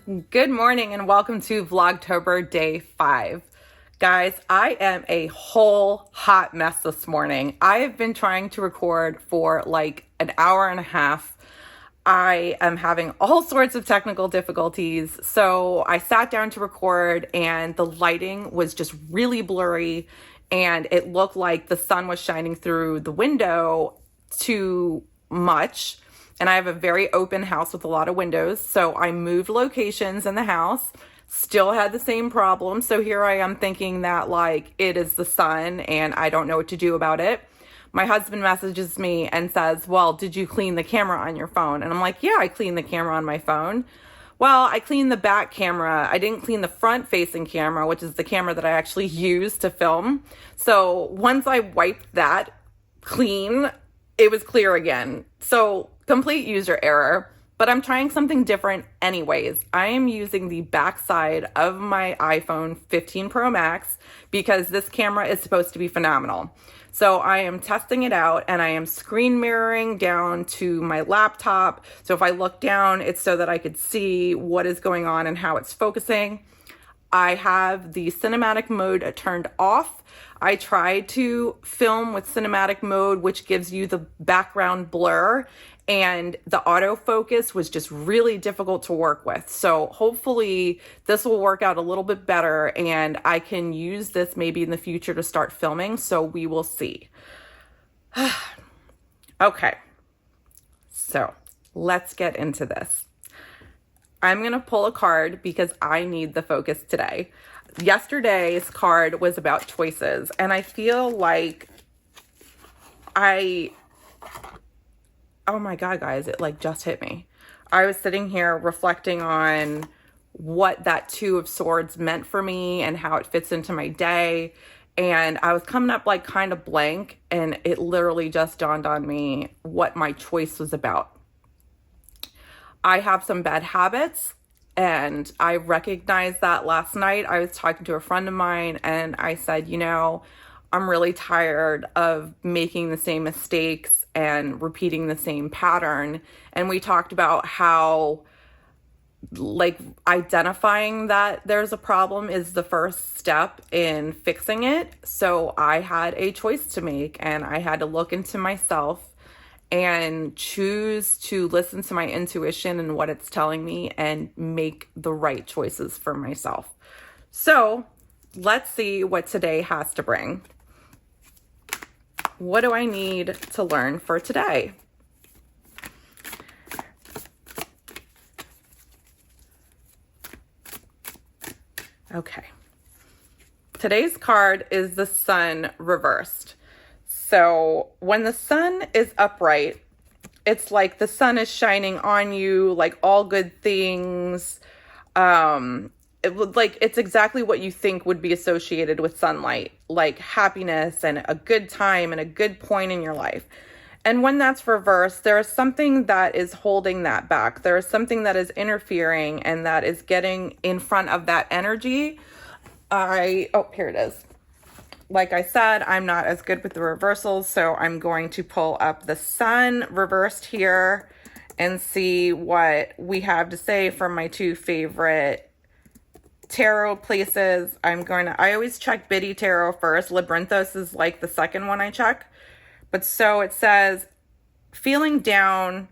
Good morning and welcome to Vlogtober Day 5. Guys, I am a whole hot mess this morning. I have been trying to record for like an hour and a half. I am having all sorts of technical difficulties. So I sat down to record and the lighting was just really blurry and it looked like the sun was shining through the window too much. And I have a very open house with a lot of windows. So I moved locations in the house, still had the same problem. So here I am thinking that like it is the sun and I don't know what to do about it. My husband messages me and says, well, did you clean the camera on your phone? And I'm like, yeah, I cleaned the camera on my phone. Well, I cleaned the back camera. I didn't clean the front facing camera, which is the camera that I actually use to film. So once I wiped that clean, it was clear again. So complete user error, but I'm trying something different anyways. I am using the backside of my iPhone 15 Pro Max because this camera is supposed to be phenomenal. So I am testing it out and I am screen mirroring down to my laptop. So if I look down, it's so that I could see what is going on and how it's focusing. I have the cinematic mode turned off. I tried to film with cinematic mode, which gives you the background blur, and the autofocus was just really difficult to work with. So hopefully this will work out a little bit better and I can use this maybe in the future to start filming. So we will see. Okay, so let's get into this. I'm going to pull a card because I need the focus today. Yesterday's card was about choices, and I feel like oh my God, guys, it like just hit me. I was sitting here reflecting on what that Two of Swords meant for me and how it fits into my day. And I was coming up like kind of blank, and it literally just dawned on me what my choice was about. I have some bad habits, and I recognized that last night. I was talking to a friend of mine and I said, you know, I'm really tired of making the same mistakes and repeating the same pattern. And we talked about how like identifying that there's a problem is the first step in fixing it. So I had a choice to make and I had to look into myself and choose to listen to my intuition and what it's telling me and make the right choices for myself. So let's see what today has to bring. What do I need to learn for today? Okay. Today's card is the Sun reversed. So when the sun is upright, it's like the sun is shining on you, like all good things. It's exactly what you think would be associated with sunlight, like happiness and a good time and a good point in your life. And when that's reversed, there is something that is holding that back. There is something that is interfering and that is getting in front of that energy. Here it is. Like I said, I'm not as good with the reversals, so I'm going to pull up the Sun reversed here and see what we have to say from my two favorite tarot places. I always check Biddy Tarot first. Labyrinthos is like the second one I check. But so it says feeling down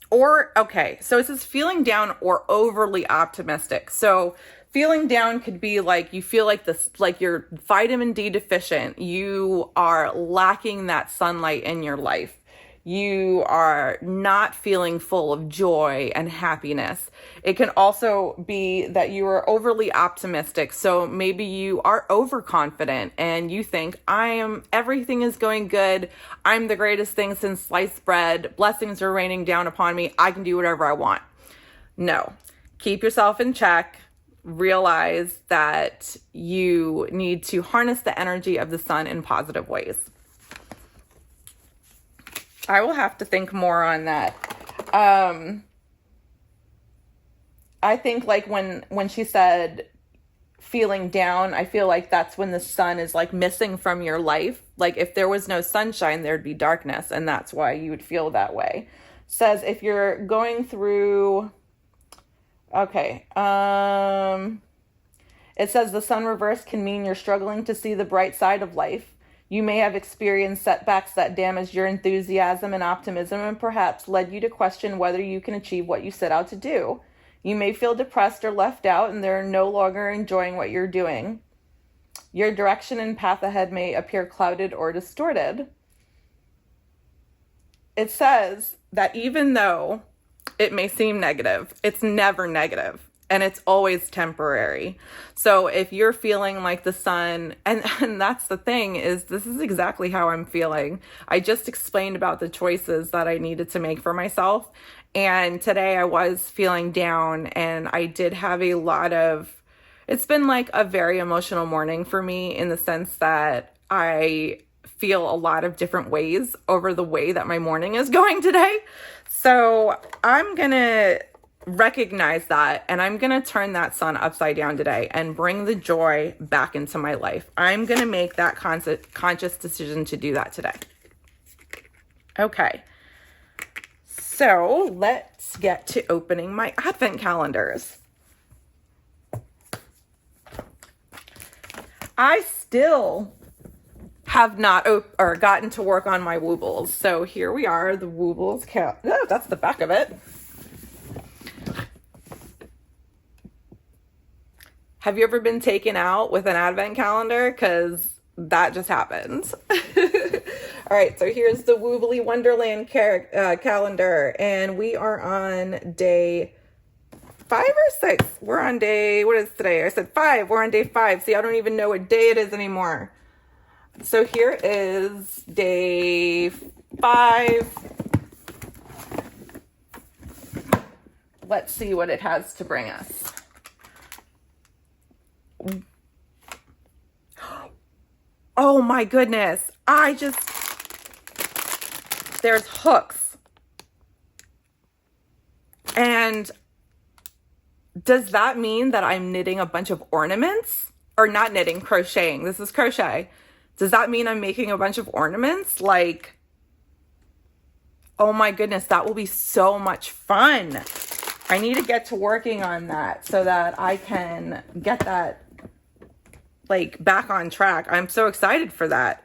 so it says feeling down or overly optimistic. So feeling down could be like you feel like you're vitamin D deficient. You are lacking that sunlight in your life. You are not feeling full of joy and happiness. It can also be that you are overly optimistic. So maybe you are overconfident and you think, everything is going good. I'm the greatest thing since sliced bread. Blessings are raining down upon me. I can do whatever I want. No, keep yourself in check. Realize that you need to harness the energy of the sun in positive ways. I will have to think more on that. I think like when she said feeling down, I feel like that's when the sun is like missing from your life. Like if there was no sunshine, there'd be darkness, and that's why you would feel that way. Says if you're going through Okay. It says the sun reverse can mean you're struggling to see the bright side of life. You may have experienced setbacks that damaged your enthusiasm and optimism and perhaps led you to question whether you can achieve what you set out to do. You may feel depressed or left out and they're no longer enjoying what you're doing. Your direction and path ahead may appear clouded or distorted. It says that even though it may seem negative, it's never negative. And it's always temporary. So if you're feeling like the sun, and that's the thing, is this is exactly how I'm feeling. I just explained about the choices that I needed to make for myself. And today I was feeling down, and I did have a lot of, it's been like a very emotional morning for me in the sense that I feel a lot of different ways over the way that my morning is going today. So I'm going to recognize that, and I'm going to turn that sun upside down today and bring the joy back into my life. I'm going to make that conscious decision to do that today. Okay. So let's get to opening my advent calendars. I still have not gotten to work on my Woobles. So here we are, the Woobles oh, that's the back of it. Have you ever been taken out with an advent calendar? Because that just happens. All right, so here's the Woobly Wonderland calendar, and we are on day 5 or 6. We're on day, what is today? I said 5. We're on day 5. See, I don't even know what day it is anymore. So here is day 5. Let's see what it has to bring us. Oh my goodness. There's hooks. And does that mean that I'm knitting a bunch of ornaments? Or not knitting, crocheting. This is crochet. Does that mean I'm making a bunch of ornaments? Like, oh my goodness, that will be so much fun. I need to get to working on that so that I can get that like back on track. I'm so excited for that.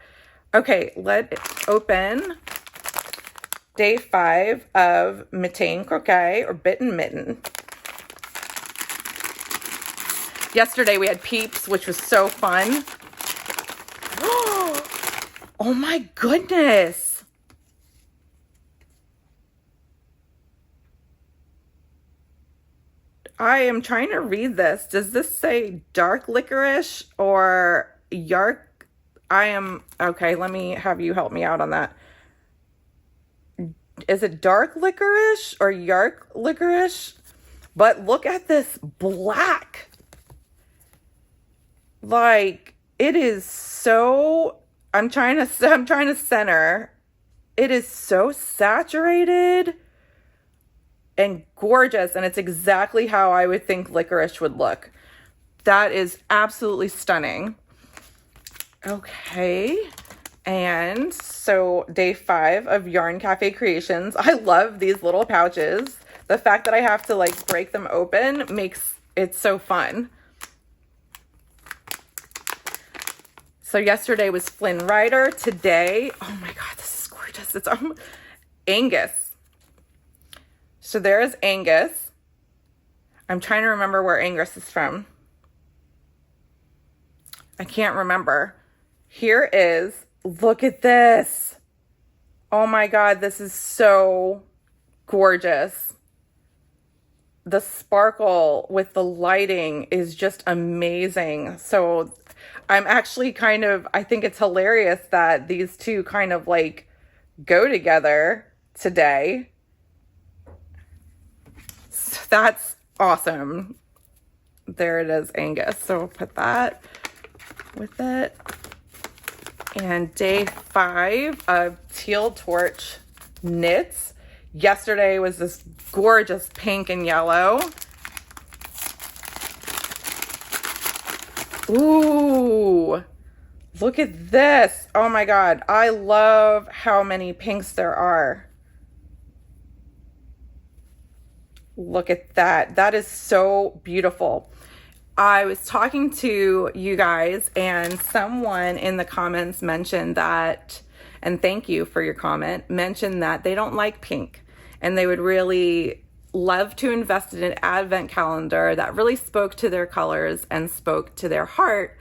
Okay, let's open day 5 of Mitten Croquet or Bitten Mitten. Yesterday we had Peeps, which was so fun. Oh my goodness. I am trying to read this. Does this say dark licorice or yark? Okay, let me have you help me out on that. Is it dark licorice or yark licorice? But look at this black. Like, it is so, I'm trying to center. It is so saturated and gorgeous, and it's exactly how I would think licorice would look. That is absolutely stunning. Okay, and so day 5 of Yarn Cafe Creations. I love these little pouches. The fact that I have to like break them open makes it so fun. So yesterday was Flynn Rider. Today, oh my God, this is gorgeous. It's Angus. So there is Angus. I'm trying to remember where Angus is from. I can't remember. Here is, look at this. Oh my God, this is so gorgeous. The sparkle with the lighting is just amazing. So I'm actually I think it's hilarious that these two kind of like go together today. So that's awesome. There it is, Angus. So we'll put that with it. And day 5 of Teal Torch Knits. Yesterday was this gorgeous pink and yellow. Ooh, look at this. Oh my God. I love how many pinks there are. Look at that. That is so beautiful. I was talking to you guys and someone in the comments mentioned that, and thank you for your comment, mentioned that they don't like pink and they would really love to invest in an advent calendar that really spoke to their colors and spoke to their heart.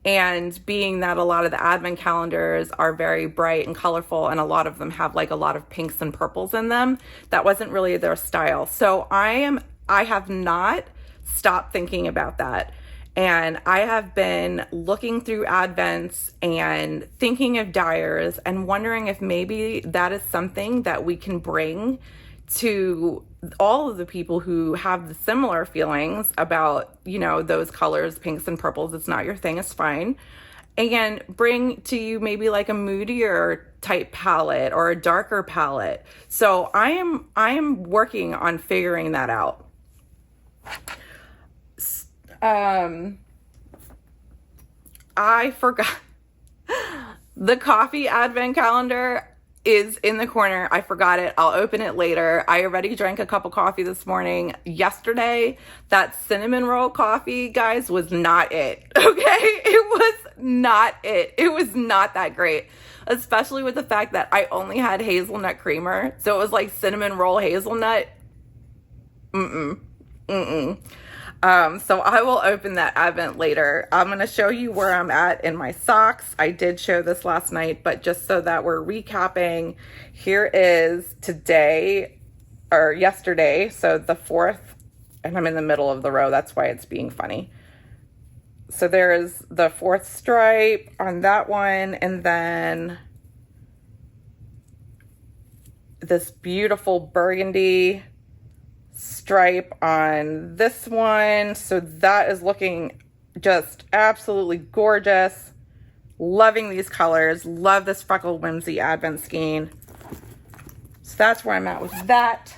And being that a lot of the advent calendars are very bright and colorful and a lot of them have like a lot of pinks and purples in them, that wasn't really their style. So I have not stopped thinking about that. And I have been looking through advents and thinking of dyers and wondering if maybe that is something that we can bring to all of the people who have the similar feelings about, you know, those colors, pinks and purples. It's not your thing, it's fine. And bring to you maybe like a moodier type palette or a darker palette. So I am working on figuring that out. I forgot the coffee advent calendar is in the corner. I forgot it. I'll open it later. I already drank a cup of coffee this morning. Yesterday, that cinnamon roll coffee, guys, was not it. Okay? It was not it. It was not that great, especially with the fact that I only had hazelnut creamer. So it was like cinnamon roll hazelnut. So I will open that advent later. I'm going to show you where I'm at in my socks. I did show this last night, but just so that we're recapping, here is today or yesterday. So the 4th, and I'm in the middle of the row. That's why it's being funny. So there is the 4th stripe on that one. And then this beautiful burgundy stripe on this one. So that is looking just absolutely gorgeous. Loving these colors. Love this Freckled Whimsy Advent skein. So that's where I'm at with that.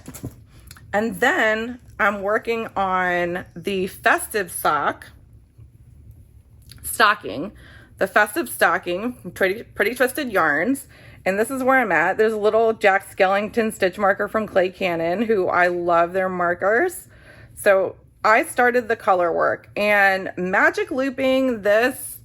And then I'm working on the festive stocking. The festive stocking from Pretty Twisted Yarns. And this is where I'm at. There's a little Jack Skellington stitch marker from Clay Cannon, who I love their markers. So I started the color work, and magic looping, this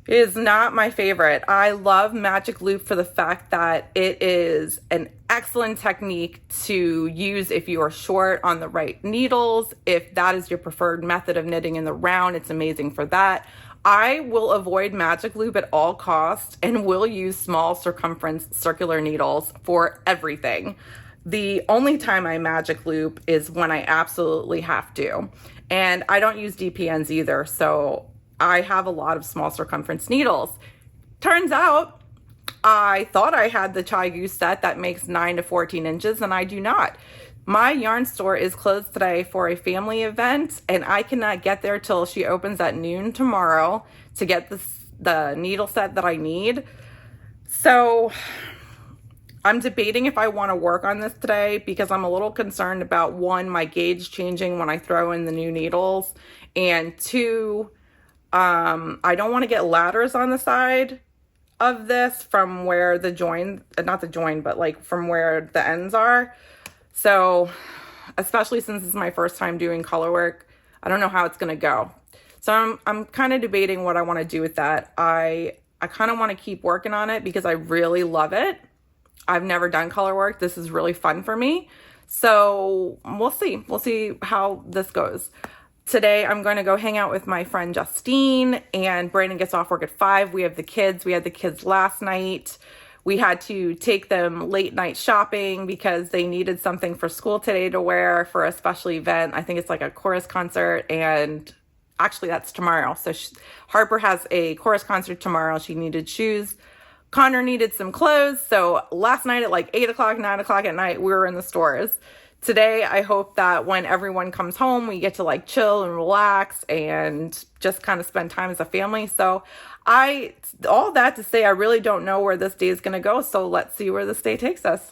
is not my favorite. I love magic loop for the fact that it is an excellent technique to use if you are short on the right needles. If that is your preferred method of knitting in the round, it's amazing for that. I will avoid magic loop at all costs and will use small circumference circular needles for everything. The only time I magic loop is when I absolutely have to. And I don't use DPNs either, so I have a lot of small circumference needles. Turns out I thought I had the Chai Goose set that makes 9 to 14 inches, and I do not. My yarn store is closed today for a family event, and I cannot get there till she opens at noon tomorrow to get the needle set that I need. So I'm debating if I want to work on this today because I'm a little concerned about, one, my gauge changing when I throw in the new needles, and two, I don't want to get ladders on the side of this from where the join, not the join, but like from where the ends are. So, especially since it's my first time doing color work, I don't know how it's going to go. So I'm kind of debating what I want to do with that. I kind of want to keep working on it because I really love it. I've never done color work. This is really fun for me. So we'll see. We'll see how this goes. Today, I'm going to go hang out with my friend Justine, and Brandan gets off work at 5. We have the kids. We had the kids last night. We had to take them late night shopping because they needed something for school today to wear for a special event. I think it's like a chorus concert, and actually that's tomorrow. So Harper has a chorus concert tomorrow. She needed shoes. Connor needed some clothes. So last night at like 8 o'clock, 9 o'clock at night, we were in the stores. Today, I hope that when everyone comes home, we get to like chill and relax and just kind of spend time as a family. So all that to say, I really don't know where this day is going to go. So let's see where this day takes us.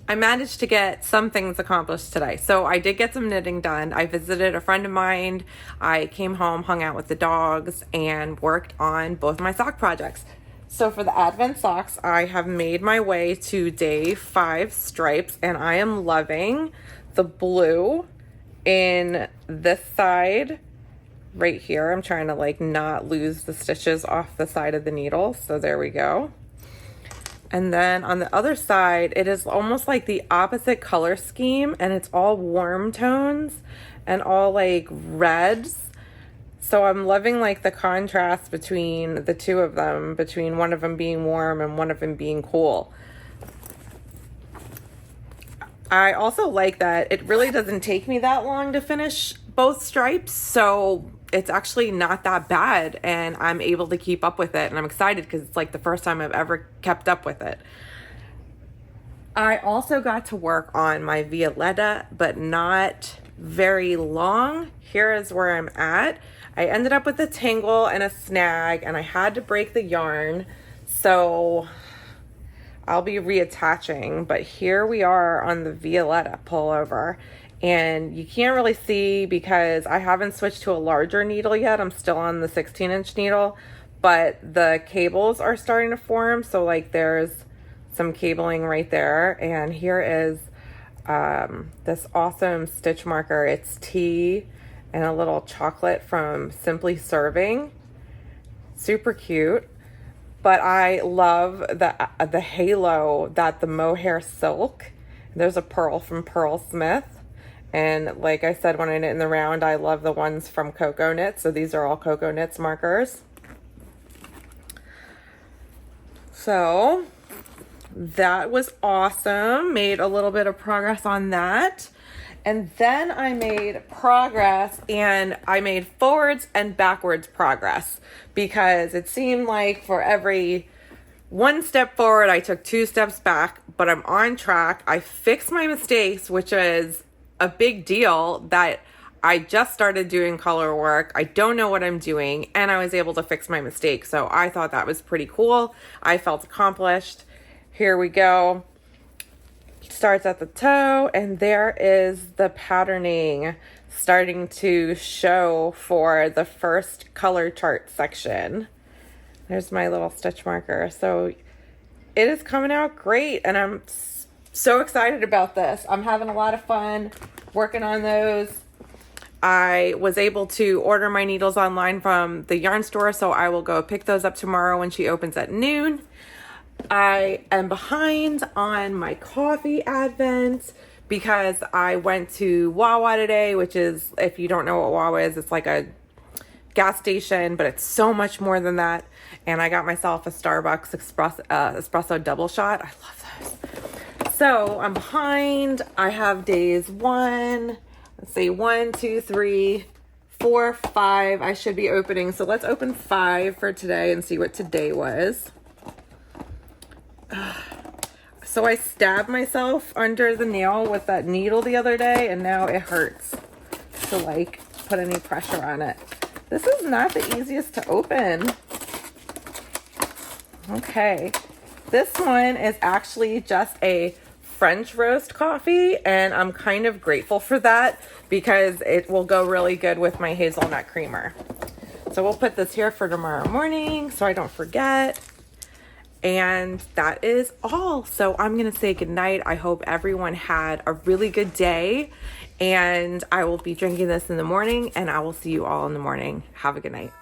I managed to get some things accomplished today. So I did get some knitting done. I visited a friend of mine. I came home, hung out with the dogs, and worked on both my sock projects. So for the Advent socks, I have made my way to day 5 stripes, and I am loving the blue in this side right here. I'm trying to like not lose the stitches off the side of the needle. So there we go. And then on the other side, it is almost like the opposite color scheme, and it's all warm tones and all like reds. So I'm loving like the contrast between the two of them, between one of them being warm and one of them being cool. I also like that it really doesn't take me that long to finish both stripes, so it's actually not that bad, and I'm able to keep up with it, and I'm excited because it's like the first time I've ever kept up with it. I also got to work on my Violetta, but not very long. Here is where I'm at. I ended up with a tangle and a snag, and I had to break the yarn, so I'll be reattaching, but here we are on the Violetta pullover, and you can't really see because I haven't switched to a larger needle yet. I'm still on the 16-inch needle, but the cables are starting to form, so like there's some cabling right there, and here is this awesome stitch marker. It's tea and a little chocolate from Simply Serving. Super cute. But I love the halo that the mohair silk. There's a pearl from Pearl Smith. And like I said, when I knit in the round, I love the ones from Cocoa Knits. So these are all Cocoa Knits markers. So that was awesome. Made a little bit of progress on that. And then I made progress, and I made forwards and backwards progress, because it seemed like for every one step forward, I took 2 steps back, but I'm on track. I fixed my mistakes, which is a big deal, that I just started doing color work. I don't know what I'm doing, and I was able to fix my mistakes. So I thought that was pretty cool. I felt accomplished. Here we go. Starts at the toe, and there is the patterning starting to show for the first color chart section. There's my little stitch marker. So it is coming out great, and I'm so excited about this. I'm having a lot of fun working on those. I was able to order my needles online from the yarn store, so I will go pick those up tomorrow when she opens at noon. I am behind on my coffee advent because I went to Wawa today, which is, if you don't know what Wawa is, it's like a gas station, but it's so much more than that. And I got myself a Starbucks espresso double shot. I love those. So I'm behind. I have days 1, 2, 3, 4, 5. I should be opening. So let's open 5 for today and see what today was. So I stabbed myself under the nail with that needle the other day, and now it hurts to like put any pressure on it. This is not the easiest to open. Okay, this one is actually just a French roast coffee, and I'm kind of grateful for that because it will go really good with my hazelnut creamer. So we'll put this here for tomorrow morning so I don't forget. And that is all. So I'm going to say goodnight. I hope everyone had a really good day, and I will be drinking this in the morning, and I will see you all in the morning. Have a good night.